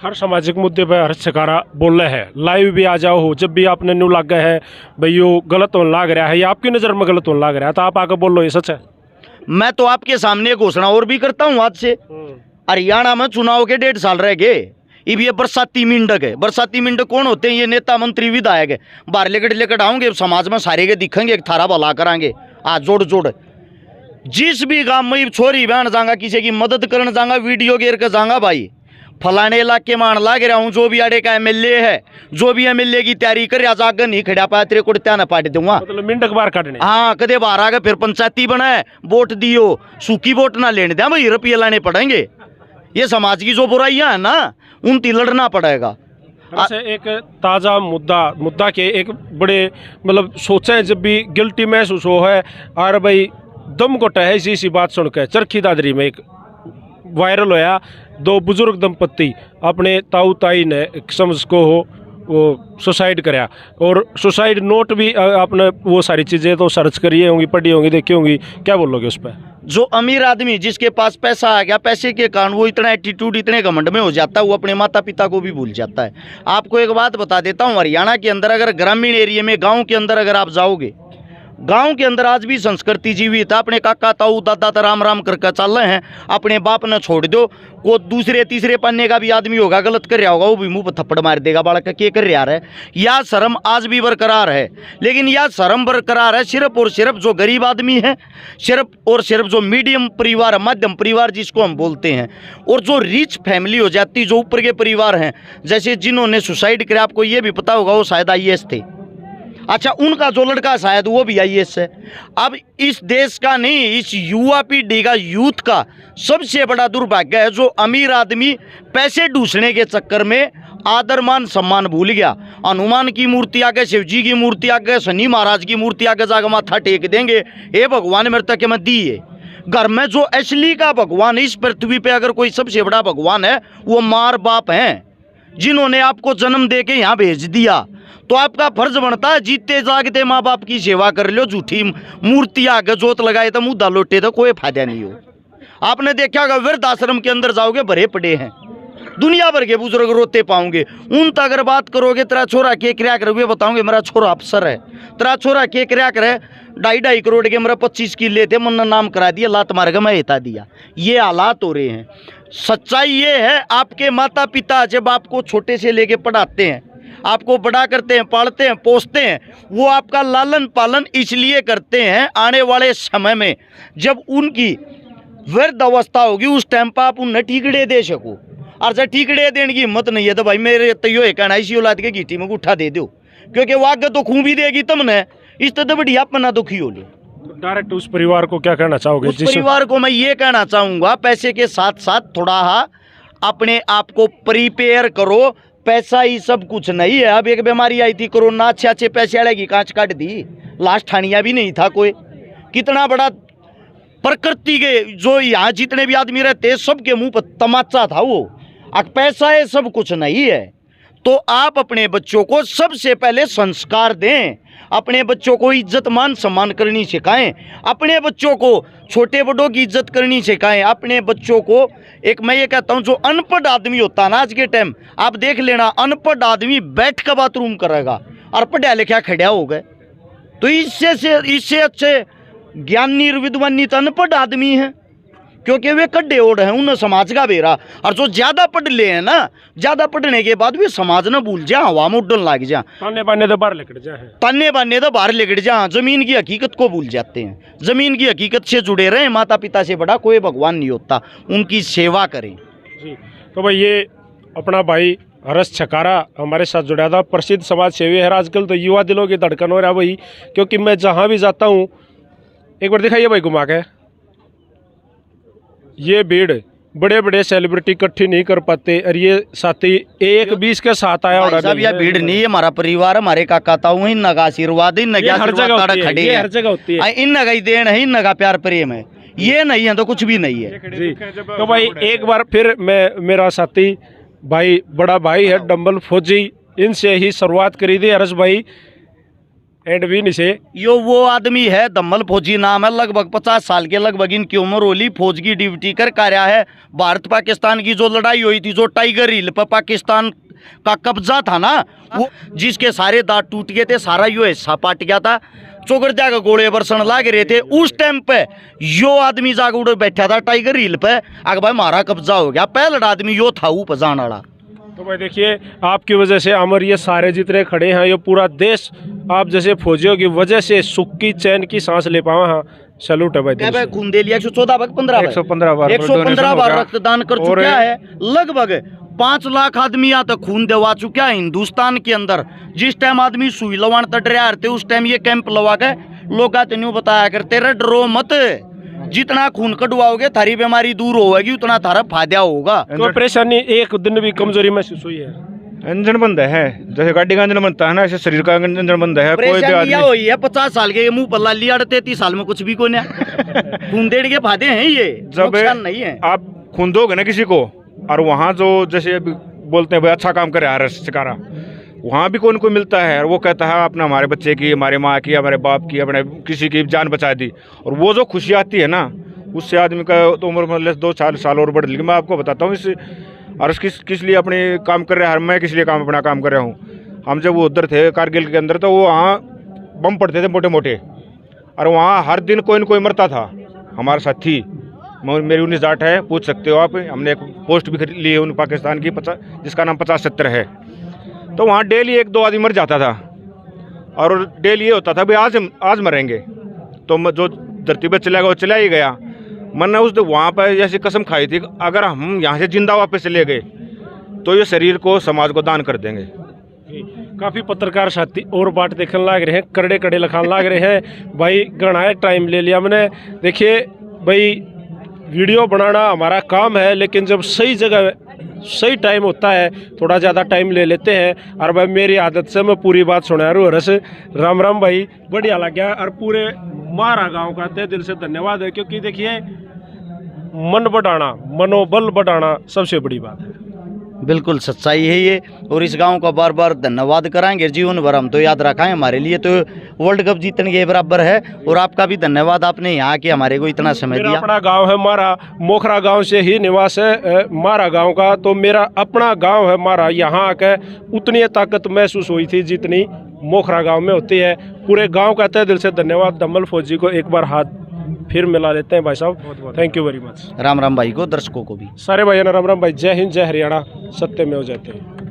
हर सामाजिक मुद्दे पर हर छकारा बोल रहे हैं, लाइव भी आ जाओ हो, जब भी आपने न्यू लग गए है भाई यो गलत होने लग रहा है या आपकी नज़र में गलत होने लग रहा है तो आप आकर बोल लो, ये सच है। मैं तो आपके सामने घोषणा और भी करता हूँ आज से। हरियाणा में चुनाव के 1.5 साल रह गए। अब ये बरसाती मेंढक है। बरसाती मेंढक कौन होते हैं? ये नेता मंत्री विधायक है। बाहर लेकर आऊंगे समाज में सारे के दिखेंगे, एक थारा भला करांगे। आज जोड़ जोड़ जिस भी गांव में छोरी बहन जाऊंगा, किसी की मदद करने जाऊंगा, वीडियो घेर कर जाऊंगा, भाई फलाने इलाके में लाग रहा हूँ, जो भी आड़े का एमएलए है, जो भी एमएलए की तैयारी कर रहा जाकर नहीं खड़ा पाया तेरे को त्या ना पाट दूंगा। मतलब मिंटक बार काटने। हाँ, कदे बाहर आ गए फिर पंचायती बनाए, वोट दियो, सूखी वोट ना लेने दिया भाई, रुपये लाने पड़ेंगे। ये समाज की जो बुराइयां है ना, उनकी लड़ना पड़ेगा। एक ताज़ा मुद्दा के एक बड़े मतलब सोचें जब भी गिल्टी महसूस हो है और भाई दम घोटा है इसी बात सुनकर चरखी दादरी में एक वायरल होया, 2 बुजुर्ग दंपत्ति अपने ताऊ ताई ने समझ को हो वो सुसाइड कराया और सुसाइड नोट भी आपने वो सारी चीज़ें तो सर्च करी होंगी, पढ़ी होंगी, देखी होंगी, क्या बोलोगे उस पर? जो अमीर आदमी जिसके पास पैसा आ गया, पैसे के कारण वो इतना एटीट्यूड, इतने घमंड में हो जाता है, वो अपने माता पिता को भी भूल जाता है। आपको एक बात बता देता हूँ, हरियाणा के अंदर अगर ग्रामीण एरिया में, गाँव के अंदर अगर आप जाओगे, गांव के अंदर आज भी संस्कृति जीवित है। अपने काका ताऊ दादा तो राम राम करके चल रहे हैं, अपने बाप ने छोड़ दो। को दूसरे तीसरे पन्ने का भी आदमी होगा, गलत कर रहा होगा, वो भी मुंह पर थप्पड़ मार देगा, बालक क्या कर रहा है। यह शर्म आज भी बरकरार है, लेकिन यह शर्म बरकरार है सिर्फ और सिर्फ जो गरीब आदमी है, सिर्फ और सिर्फ जो मीडियम परिवार, मध्यम परिवार जिसको हम बोलते हैं, और जो रिच फैमिली हो जाती, जो ऊपर के परिवार हैं, जैसे जिन्होंने सुसाइड किया, आपको ये भी पता होगा वो शायद IAS थे। अच्छा, उनका जो लड़का शायद वो भी IAS है। अब इस देश का नहीं, इस युवा पीढ़ी का, यूथ का सबसे बड़ा दुर्भाग्य है जो अमीर आदमी पैसे ढूंढने के चक्कर में आदर मान सम्मान भूल गया। हनुमान की मूर्ति आगे, शिव जी की मूर्ति आगे, शनि महाराज की मूर्ति आगे जाकर माथा टेक देंगे, हे भगवान मेरे तक मत दिए। घर में जो असली का भगवान इस पृथ्वी पे अगर कोई सबसे बड़ा भगवान है, वो मार बाप हैं, जिन्होंने आपको जन्म दे के यहाँ भेज दिया। तो आपका फर्ज बनता है जीते जागते माँ बाप की सेवा कर लो। झूठी मूर्ति आगे जोत लगाए तो मुद्दा लोटे तो कोई फायदा नहीं हो। आपने देखा होगा वृद्धाश्रम के अंदर जाओगे, भरे पड़े हैं, दुनिया भर के बुजुर्ग रोते पाओगे। उन तक अगर बात करोगे, तेरा छोरा के क्रिया करोगे, बताओगे मेरा छोरा अफसर है, तेरा छोरा के क्रिया करे, 2.5 करोड़ के मेरा 25 किले थे, मन नाम करा दिया, लात मार के मैं हिता दिया। ये हालात हो रहे हैं। सच्चाई ये है, आपके माता पिता जब आपको छोटे से लेके पढ़ाते हैं, आपको बड़ा करते हैं, पालते हैं, पोसते हैं, वो आपका लालन पालन इसलिए करते हैं, आने वाले समय में जब उनकी वृद्ध अवस्था होगी उस टाइम पर आप उन्हें ठीकड़े दे सको। और जब ठीकड़े देने की हिम्मत नहीं है तो भाई मेरे तैयो है कहना, इसी औलाद के घीटी में उठा दे दो, क्योंकि वो आगे तो खून भी देगी तुमने, इस तरह बढ़िया अपना दुखी हो लो। डायरेक्ट उस परिवार को क्या कहना चाहोगे? उस परिवार को मैं ये कहना चाहूँगा, पैसे के साथ साथ थोड़ा अपने आप को प्रिपेयर करो। पैसा ही सब कुछ नहीं है। अब एक बीमारी आई थी कोरोना, अच्छे पैसे वाले की कांच काट दी, लास्ट ठानिया भी नहीं था कोई। कितना बड़ा प्रकृति के जो यहाँ जितने भी आदमी रहते सबके मुंह पर तमाचा था वो। अब पैसा है सब कुछ नहीं है। तो आप अपने बच्चों को सबसे पहले संस्कार दें, अपने बच्चों को इज्जत मान सम्मान करनी सिखाएं, अपने बच्चों को छोटे बड़ों की इज्जत करनी सिखाएं, अपने बच्चों को एक मैं ये कहता हूँ, जो अनपढ़ आदमी होता है ना, आज के टाइम आप देख लेना, अनपढ़ आदमी बैठ कर बाथरूम करेगा और पढ़ा लिखा खड़ा हो गए। तो इससे अच्छे ज्ञानी विद्वानी तो अनपढ़ आदमी है, क्योंकि वे कड्डे ओढ़ हैं, उन्हें समाज का बेरा। और जो ज़्यादा पढ़ ले हैं ना, ज़्यादा पढ़ने के बाद भी समाज न भूल जा, हवा में उड़न लग जा, ताने बाने तो बाहर लेकर जा, जमीन की हकीकत को भूल जाते हैं। जमीन की हकीकत से जुड़े रहें, माता पिता से बड़ा कोई भगवान नहीं होता, उनकी सेवा करें जी। तो भाई ये अपना भाई हर्ष छकारा हमारे साथ जुड़ा था, प्रसिद्ध समाज सेवी है। आजकल तो युवा दिलों की धड़कन हो रहा है भाई, क्योंकि मैं जहाँ भी जाता हूँ, एक बार दिखाइए भाई घुमा के, ये भीड़ बड़े बड़े सेलिब्रिटी इकट्ठी नहीं कर पाते, और ये साथी 1-20 के साथ आया। और सब यह भीड़ नहीं है, हमारा परिवार, हमारे काका ताऊ इन नगा आशीर्वाद, इन नगा हर जगह होती है, इन नगा देन है, इन नगा प्यार प्रेम है, ये नहीं है तो कुछ भी नहीं है जी। तो भाई एक बार फिर मेरा साथी भाई, बड़ा भाई है डम्बल फौजी, इनसे ही शुरुआत करी थी। हर्ष भाई एंड भी नहीं से यो वो आदमी है, दम्मल फौजी नाम है, लगभग 50 साल के लगभग इनकी उम्र होली। फौज की ड्यूटी कर कार्या है। भारत पाकिस्तान की जो लड़ाई हुई थी, जो टाइगर हिल पर पाकिस्तान का कब्जा था ना, वो जिसके सारे दांत टूट गए थे, सारा यो हिस्सा पाट गया था, चौगरजा के गोले बरसन लाग रहे थे, उस टाइम पे यो आदमी जाकर उड़े बैठा था टाइगर हिल पे। अगर भाई हमारा कब्जा हो गया, पहला आदमी यो था ऊपर जान वाला। तो भाई देखिए, आपकी वजह से अमर ये सारे जितने खड़े हैं, ये पूरा देश आप जैसे फौजियों की वजह से सुख की चैन की सांस ले पावा। हाँ, सैल्यूट है भाई। क्या भाई खून दे लिया 114 बार 115 बार 115 बार रक्तदान कर चुका है। लगभग 5 लाख आदमी यहाँ तक खून दवा चुका है हिंदुस्तान के अंदर। जिस टाइम आदमी सुई लवान तट रहे थे, उस टाइम ये कैंप लगा के लोग तेन बताया करते रहे, डरो मत, जितना खून कटवाओगे थारी बीमारी दूर होगी, उतना थारा फायदा होगा। कोई परेशानी एक दिन भी कमजोरी महसूस हुई है? इंजन बंद है, जैसे गाड़ी का इंजन बनता है ना, ऐसे शरीर का इंजन बंद है। कोई भी आदमी हुई है 50 साल के मुंह पर लाली 33 साल में कुछ भी को नहीं। खून देने के फायदे हैं, ये जब नहीं है। आप खून दोगे ना किसी को, और वहाँ जो जैसे बोलते हैं भाई अच्छा काम करे हर शिकारा, वहाँ भी कोई न कोई मिलता है और वो कहता है अपना हमारे बच्चे की, हमारे माँ की, हमारे बाप की, अपने किसी की जान बचा दी, और वो जो खुशी आती है ना, उससे आदमी का तो उम्र मतलब 2-4 साल और बढ़। लेकिन मैं आपको बताता हूँ, इस और किस लिए अपने काम कर रहे हैं, मैं किस लिए अपना काम कर रहा हूँ। हम जब वो उधर थे कारगिल के अंदर, तो वो वहाँ बम पड़ते थे मोटे मोटे, और वहाँ हर दिन कोई न कोई मरता था हमारे साथी। मेरी 19 जाट है, पूछ सकते हो आप। हमने एक पोस्ट भी ली है उन पाकिस्तान की, जिसका नाम 50-70 है। तो वहाँ डेली 1-2 आदमी मर जाता था, और डेली ये होता था भाई आज मरेंगे, तो जो धरती पर चला गया वो चला ही गया। मैंने उस वहाँ पर जैसी कसम खाई थी, अगर हम यहाँ से जिंदा वापस चले गए तो ये शरीर को समाज को दान कर देंगे। काफ़ी पत्रकार साथी और बात देखने लग रहे हैं, करड़े कड़े लखान लग रहे हैं। भाई घना टाइम ले लिया मैंने। देखिए भाई, वीडियो बनाना हमारा काम है, लेकिन जब सही जगह सही टाइम होता है, थोड़ा ज़्यादा टाइम ले लेते हैं। और भाई मेरी आदत से मैं पूरी बात सुना रू रस। राम राम भाई, बढ़िया लग गया। और पूरे मारा गांव का तहे दिल से धन्यवाद है, क्योंकि देखिए मन बढ़ाना, मनोबल बढ़ाना सबसे बड़ी बात है। बिल्कुल सच्चाई है ये, और इस गांव का बार बार धन्यवाद कराएंगे जीवन भर हम तो याद रखें। हमारे लिए तो वर्ल्ड कप जीतने के बराबर है, और आपका भी धन्यवाद, आपने यहाँ के हमारे को इतना समय दिया। अपना गांव है मारा, मोखरा गांव से ही निवास है मारा गांव का, तो मेरा अपना गांव है मारा। यहाँ आकर उतनी ताकत महसूस हुई थी जितनी मोखरा गांव में होती है। पूरे गांव का तहे दिल से धन्यवाद। दम्मल फौजी को एक बार हाथ फिर मिला लेते हैं भाई साहब। Thank you very much. Ram Ram भाई को, दर्शकों को भी। सारे भाइयों ने राम राम भाई। जय हिंद, जय हरियाणा, सत्य में हो जाते हैं।